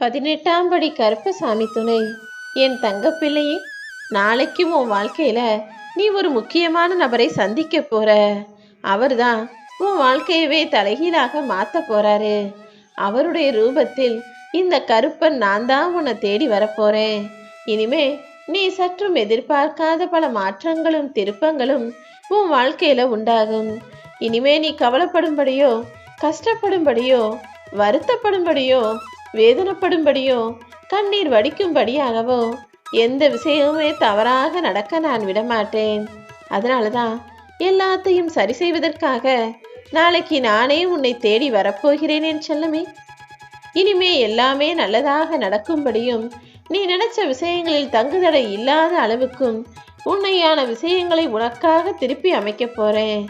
18ஆம் படி கருப்பசாமி துணை. என் தங்கப்பிள்ளையே, நாளைக்கு உன் வாழ்க்கையில நீ ஒரு முக்கியமான நபரை சந்திக்க போற. அவர்தான் உன் வாழ்க்கையவே தலைகீழாக மாத்த போறாரு. அவருடைய ரூபத்தில் இந்த கருப்பன் நான் தான் உன்னை தேடி வரப்போறேன். இனிமே நீ சற்றும் எதிர்பார்க்காத பல மாற்றங்களும் திருப்பங்களும் உன் வாழ்க்கையில உண்டாகும். இனிமே நீ கவலைப்படும்படியோ, கஷ்டப்படும்படியோ, வருத்தப்படும்படியோ, வேதனைப்படும்படியோ, கண்ணீர் வடிக்கும்படியாகவோ எந்த விஷயமுமே தவறாக நடக்க நான் விடமாட்டேன். அதனாலதான் எல்லாத்தையும் சரி செய்வதற்காக நாளைக்கு நானே உன்னை தேடி வரப்போகிறேன் என் செல்லமே. இனிமே எல்லாமே நல்லதாக நடக்கும்படியும் நீ நினைச்ச விஷயங்களில் தங்குதடை இல்லாத அளவுக்கும் உன்னையான விஷயங்களை உனக்காக திருப்பி அமைக்க போறேன்.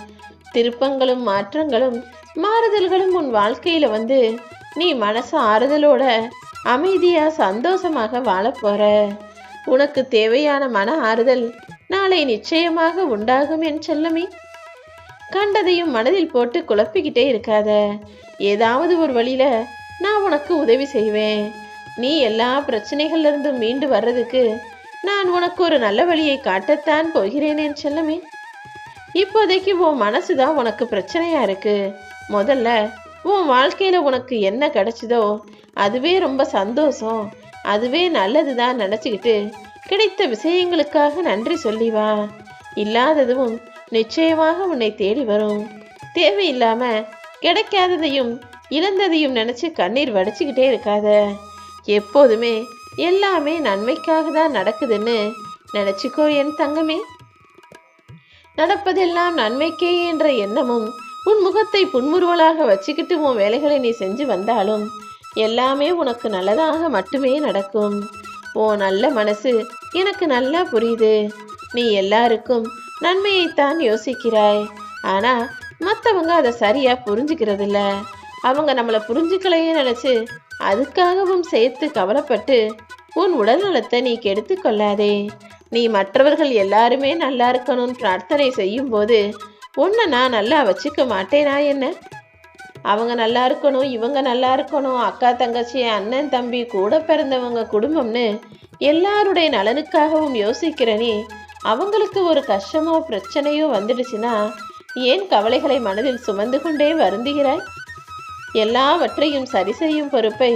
திருப்பங்களும் மாற்றங்களும் மாறுதல்களும் உன் வாழ்க்கையில வந்து நீ மனசு ஆறுதலோட அமைதியா சந்தோஷமாக வாழ போற. உனக்கு தேவையான மன ஆறுதல் நாளை நிச்சயமாக உண்டாகும் என் செல்லமே. கண்டதையும் மனதில் போட்டு குழப்பிக்கிட்டே இருக்காத. ஏதாவது ஒரு வழியில நான் உனக்கு உதவி செய்வேன். நீ எல்லா பிரச்சனைகள்ல இருந்தும் மீண்டு வர்றதுக்கு நான் உனக்கு ஒரு நல்ல வழியை காட்டத்தான் போகிறேன் என் செல்லமே. இப்போதைக்கு உன் மனசுதான் உனக்கு பிரச்சனையா இருக்கு. முதல்ல உன் வாழ்க்கையில உனக்கு என்ன கிடைச்சதோ அதுவே ரொம்ப சந்தோஷம், அதுவே நல்லதுதான் நினைச்சுக்கிட்டு கிடைத்த விஷயங்களுக்காக நன்றி சொல்லி வா. இல்லாததும் நிச்சயமாக உன்னை தேடி வரும். தேவையில்லாம கிடைக்காததையும் இழந்ததையும் நினைச்சு கண்ணீர் வடிச்சுக்கிட்டே இருக்காத. எப்போதுமே எல்லாமே நன்மைக்காக தான் நடக்குதுன்னு நினைச்சுக்கோ என் தங்கமே. நடப்பதெல்லாம் நன்மைக்கே என்ற எண்ணமும் உன் முகத்தை புன்முறுவலாக வச்சுக்கிட்டு உன் வேலைகளை நீ செஞ்சு வந்தாலும் எல்லாமே உனக்கு நல்லதாக மட்டுமே நடக்கும். ஓ நல்ல மனசு எனக்கு நல்லா புரியுது. நீ எல்லாருக்கும் நன்மையைத்தான் யோசிக்கிறாய். ஆனா மற்றவங்க அதை சரியா புரிஞ்சுக்கிறது இல்ல. அவங்க நம்மளை புரிஞ்சுக்கலையே நினைச்சு அதுக்காகவும் சேர்த்து கவலைப்பட்டு உன் உடல் நலத்தை நீ கெடுத்து கொள்ளாதே. நீ மற்றவர்கள் எல்லாருமே நல்லா இருக்கணும்னு பிரார்த்தனை செய்யும் போது உன்னை நான் நல்லா வச்சுக்க மாட்டேனா என்ன? அவங்க நல்லா இருக்கணும், இவங்க நல்லா இருக்கணும், அக்கா தங்கச்சி அண்ணன் தம்பி கூட பிறந்தவங்க குடும்பம்னு எல்லாருடைய நலனுக்காகவும் யோசிக்கிற நீ அவங்களுக்கு ஒரு கஷ்டமோ பிரச்சனையோ வந்துடுச்சுன்னா ஏன் கவலைகளை மனதில் சுமந்து கொண்டே வருந்துகிறாய்? எல்லாவற்றையும் சரி செய்யும் பொறுப்பை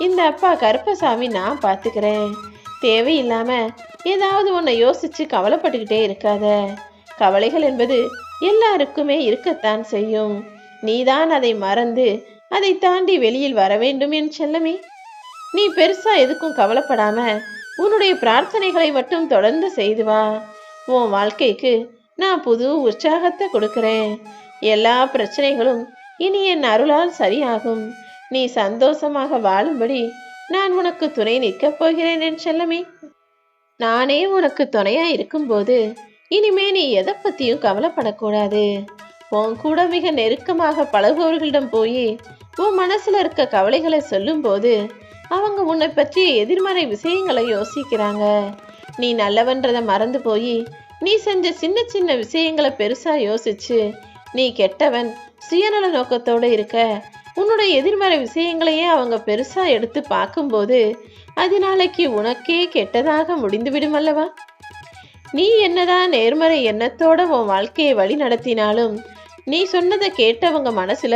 இந்த அப்பா கருப்பசாமி நான் பார்த்துக்கிறேன். தேவையில்லாம ஏதாவது உன்னை யோசிச்சு கவலைப்பட்டுக்கிட்டே இருக்காத. கவலைகள் என்பது எல்லாருக்குமே இருக்கத்தான் செய்யும். நீதான் அதை மறந்து அதை தாண்டி வெளியில் வர வேண்டும் என் செல்லமே. நீ பெருசா எதுக்கும் கவலைப்படாம உன்னுடைய பிரார்த்தனைகளை மட்டும் தொடர்ந்து செய்து வா. உன் வாழ்க்கைக்கு நான் புது உற்சாகத்தை கொடுக்கிறேன். எல்லா பிரச்சனைகளும் இனி என் அருளால் சரியாகும். நீ சந்தோஷமாக வாழும்படி நான் உனக்கு துணை நிற்கப் போகிறேன் என் செல்லமே. நானே உனக்கு துணையா இருக்கும்போது இனிமே நீ எதை பத்தியும் கவலைப்படக்கூடாது. உன் கூட மிக நெருக்கமாக பழகுபவர்களிடம் போய் உன் மனசுல இருக்க கவலைகளை சொல்லும் போது அவங்க உன்னை பற்றி எதிர்மறை விஷயங்களை யோசிக்கிறாங்க. நீ நல்லவன்றதை மறந்து போய் நீ செஞ்ச சின்ன சின்ன விஷயங்களை பெருசா யோசிச்சு நீ கெட்டவன் சுயநல நோக்கத்தோடு இருக்க உன்னுடைய எதிர்மறை விஷயங்களையே அவங்க பெருசா எடுத்து பார்க்கும்போது அது நாளைக்கு உனக்கே கெட்டதாக முடிந்துவிடும் அல்லவா? நீ என்னதான் நேர்மறை எண்ணத்தோட உன் வாழ்க்கையை வழி நடத்தினாலும் நீ சொன்னதை கேட்டவங்க மனசுல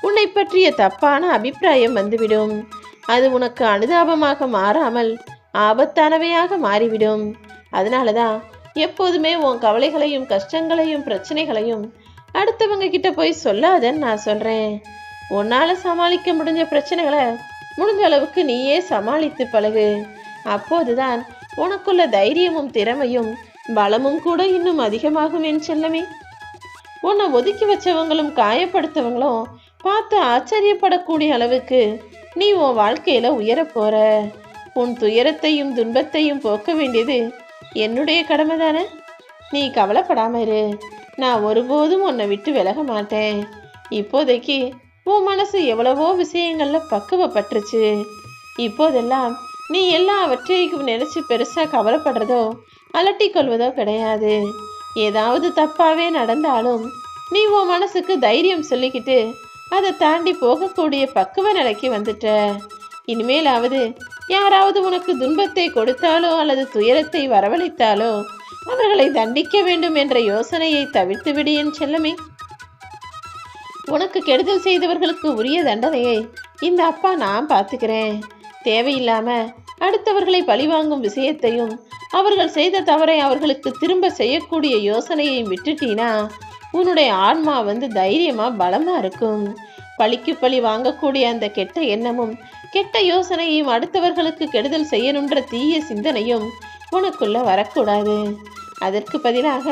உன்னை பற்றிய தப்பான அபிப்பிராயம் வந்துவிடும். அது உனக்கு அனுதாபமாக மாறாமல் ஆபத்தானவையாக மாறிவிடும். அதனாலதான் எப்போதுமே உன் கவலைகளையும் கஷ்டங்களையும் பிரச்சனைகளையும் அடுத்தவங்க கிட்ட போய் சொல்லாதன்னு நான் சொல்றேன். உன்னால சமாளிக்க முடிஞ்ச பிரச்சனைகளை முடிஞ்ச அளவுக்கு நீயே சமாளித்து பழகு. அப்போதுதான் உனக்குள்ள தைரியமும் திறமையும் பலமும் கூட இன்னும் அதிகமாகும் என் செல்லமே. உன்னை ஒதுக்கி வச்சவங்களும் காயப்படுத்தவங்களும் பார்த்து ஆச்சரியப்படக்கூடிய அளவுக்கு நீ உன் வாழ்க்கையில உயரப்போற. உன் துயரத்தையும் துன்பத்தையும் போக்க வேண்டியது என்னுடைய கடமை தானே. நீ கவலைப்படாம இரு. நான் ஒருபோதும் உன்னை விட்டு விலக மாட்டேன். இப்போதைக்கு உன் மனசு எவ்வளவோ விஷயங்கள்ல பக்குவப்பட்டுருச்சு. இப்போதெல்லாம் நீ எல்லாவற்றையும் நினைச்சு பெருசா கவலைப்படுறதோ அலட்டி கொள்வதோ கிடையாது. ஏதாவது தப்பாவே நடந்தாலும் நீ உன் மனசுக்கு தைரியம் சொல்லிக்கிட்டு அதை தாண்டி போகக்கூடிய பக்குவ நிலைக்கு வந்துட்ட. இனிமேலாவது யாராவது உனக்கு துன்பத்தை கொடுத்தாலோ அல்லது துயரத்தை வரவழைத்தாலோ அவர்களை தண்டிக்க வேண்டும் என்ற யோசனையை தவிர்த்து விடு என் செல்லமே. உனக்கு கெடுதல் செய்தவர்களுக்கு உரிய தண்டனையை இந்த அப்பா நான் பார்த்துக்கிறேன். தேவையில்லாம அடுத்தவர்களை பழிவாங்கும் விஷயத்தையும் அவர்கள் செய்த தவறை அவர்களுக்கு திரும்ப செய்யக்கூடிய யோசனையையும் விட்டுட்டீனா உன்னுடைய ஆன்மா தைரியமா பலமா இருக்கும். பழிக்கு பழி வாங்கக்கூடிய அந்த கெட்ட எண்ணமும் கெட்ட யோசனையும் அடுத்தவர்களுக்கு கெடுதல் செய்யணுன்ற தீய சிந்தனையும் உனக்குள்ள வரக்கூடாது. அதற்கு பதிலாக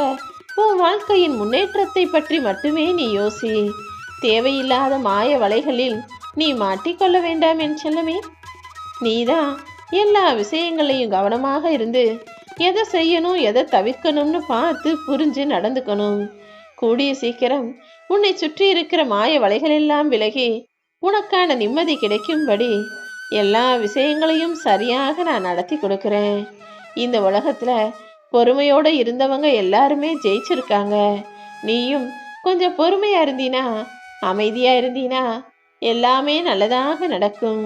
உன் வாழ்க்கையின் முன்னேற்றத்தை பற்றி மட்டுமே நீ யோசி. தேவையில்லாத மாய வலைகளில் நீ மாட்டிக்கொள்ள வேண்டாம் என் செல்லமே. நீதான் எல்லா விஷயங்களையும் கவனமாக இருந்து எதை செய்யணும் எதை தவிர்க்கணும்னு பார்த்து புரிஞ்சு நடந்துக்கணும். கூடிய சீக்கிரம் உன்னை சுற்றி இருக்கிற மாய வலைகளெல்லாம் விலகி உனக்கான நிம்மதி கிடைக்கும்படி எல்லா விஷயங்களையும் சரியாக நான் நடத்தி கொடுக்கிறேன். இந்த உலகத்துல பொறுமையோடு இருந்தவங்க எல்லாருமே ஜெயிச்சிருக்காங்க. நீயும் கொஞ்சம் பொறுமையா இருந்தீனா, அமைதியா இருந்தீனா எல்லாமே நல்லதாக நடக்கும்.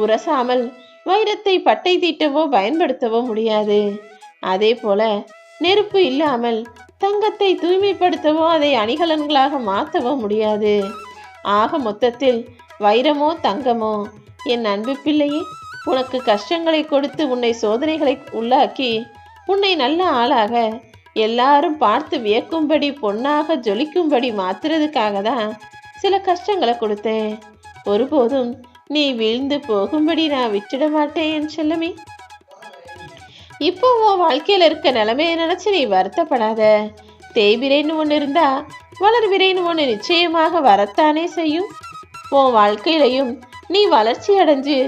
உரசாமல் வைரத்தை பட்டை தீட்டவோ பயன்படுத்தவோ முடியாது. அதே போல நெருப்பு இல்லாமல் தங்கத்தை தூய்மைப்படுத்தவோ அதை அணிகலன்களாக மாற்றவோ முடியாது. ஆக மொத்தத்தில் வைரமோ தங்கமோ என் அன்பு பிள்ளையே, உனக்கு கஷ்டங்களை கொடுத்து உன்னை சோதனைகளை உள்ளாக்கி உன்னை நல்ல ஆளாக எல்லாரும் பார்த்து வியக்கும்படி பொன்னாக ஜொலிக்கும்படி மாத்துறதுக்காக தான் சில கஷ்டங்களை கொடுத்தேன். ஒருபோதும் நீ வீழ்ந்து போகும்படி நான் விட்டுட மாட்டேன் என் செல்லமே. இப்போ உன் வாழ்க்கையில இருக்க நிலைமையை நினைச்சு நீ வருத்தப்படாத. தேய்பிரைன்னு ஒன்று இருந்தா வளர்விரைன்னு ஒன்று நிச்சயமாக வரத்தானே செய்யும். உன் வாழ்க்கையிலையும் நீ வளர்ச்சி அடைஞ்சு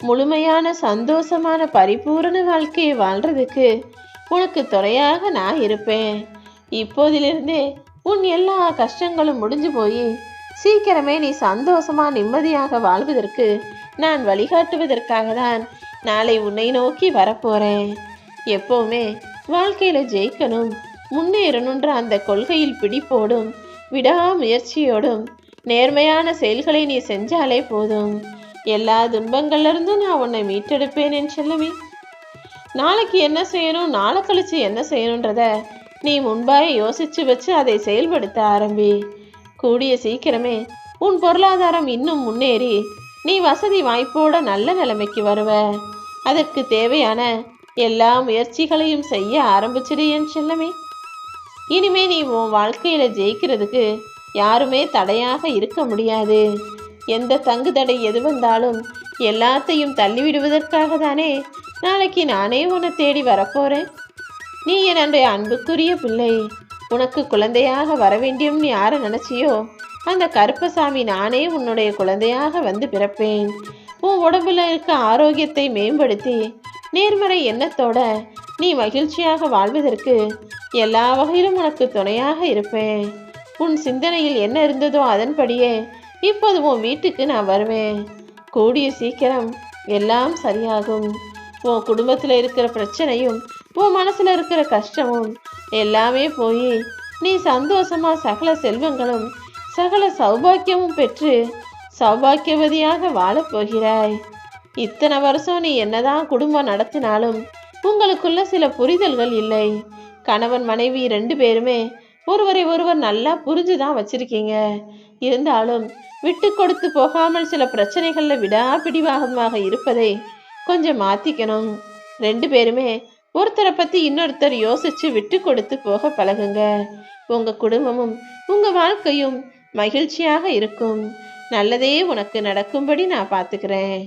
முழுமையான சந்தோஷமான பரிபூரண வாழ்க்கையை வாழ்றதுக்கு உனக்கு துணையாக நான் இருப்பேன். இப்போதிலிருந்தே உன் எல்லா கஷ்டங்களும் முடிஞ்சு போய் சீக்கிரமே நீ சந்தோஷமா நிம்மதியாக வாழ்வதற்கு நான் வழிகாட்டுவதற்காக தான் நாளை உன்னை நோக்கி வரப்போறேன். எப்பவுமே வாழ்க்கையில ஜெயிக்கணும் முன்னேறணுன்ற அந்த கொள்கையில் பிடிப்போடும் விடாமுயற்சியோடும் நேர்மையான செயல்களை நீ செஞ்சாலே போதும். எல்லா துன்பங்கள்ல இருந்தும் நான் உன்னை மீட்டெடுப்பேன் என் செல்லமே. நாளைக்கு என்ன செய்யணும், நாளை கழிச்சு என்ன செய்யணுன்றத நீ முன்பாக யோசிச்சு வச்சு அதை செயல்படுத்த ஆரம்பி. கூடிய சீக்கிரமே உன் பொருளாதாரம் இன்னும் முன்னேறி நீ வசதி வாய்ப்போட நல்ல நிலைமைக்கு வருவ. அதற்கு தேவையான எல்லா முயற்சிகளையும் செய்ய ஆரம்பிச்சிடு என் செல்லமே. இனிமே நீ உன் வாழ்க்கையில ஜெயிக்கிறதுக்கு யாருமே தடையாக இருக்க முடியாது. எந்த தங்கு தடை எது வந்தாலும் எல்லாத்தையும் தள்ளிவிடுவதற்காக தானே நாளைக்கு நானே உன்னை தேடி வரப்போறேன். நீ என்னுடைய அன்புக்குரிய பிள்ளை. உனக்கு குழந்தையாக வர வேண்டியும் நீ யாரை நினைச்சியோ அந்த கருப்பசாமி நானே உன்னுடைய குழந்தையாக வந்து பிறப்பேன். உன் உடம்புல இருக்க ஆரோக்கியத்தை மேம்படுத்தி நேர்மறை எண்ணத்தோட நீ மகிழ்ச்சியாக வாழ்வதற்கு எல்லா வகையிலும் உனக்கு துணையாக இருப்பேன். உன் சிந்தனையில் என்ன இருந்ததோ அதன்படியே இப்போது உன் வீட்டுக்கு நான் வருவேன். கூடிய சீக்கிரம் எல்லாம் சரியாகும். உன் குடும்பத்தில் இருக்கிற பிரச்சனையும் உன் மனசுல இருக்கிற கஷ்டமும் எல்லாமே போய் நீ சந்தோஷமா சகல செல்வங்களும் சகல சௌபாக்கியமும் பெற்று சௌபாக்கியவதியாக வாழப்போகிறாய். இத்தனை வருஷம் நீ என்னதான் குடும்பம் நடத்தினாலும் உங்களுக்குள்ள சில புரிதல்கள் இல்லை. கணவன் மனைவி 2 பேருமே ஒருவரை ஒருவர் நல்லா புரிஞ்சுதான் வச்சிருக்கீங்க. இருந்தாலும் விட்டு கொடுத்து போகாமல் சில பிரச்சனைகள்ல விடாபிடிவாகமாக இருப்பதை கொஞ்சம் மாத்திக்கணும். 2 பேருமே ஒருத்தரை பத்தி இன்னொருத்தர் யோசிச்சு விட்டு கொடுத்து போக பழகுங்க. உங்க குடும்பமும் உங்க வாழ்க்கையும் மகிழ்ச்சியாக இருக்கும். நல்லதே உனக்கு நடக்கும்படி நான் பார்த்துக்கிறேன்.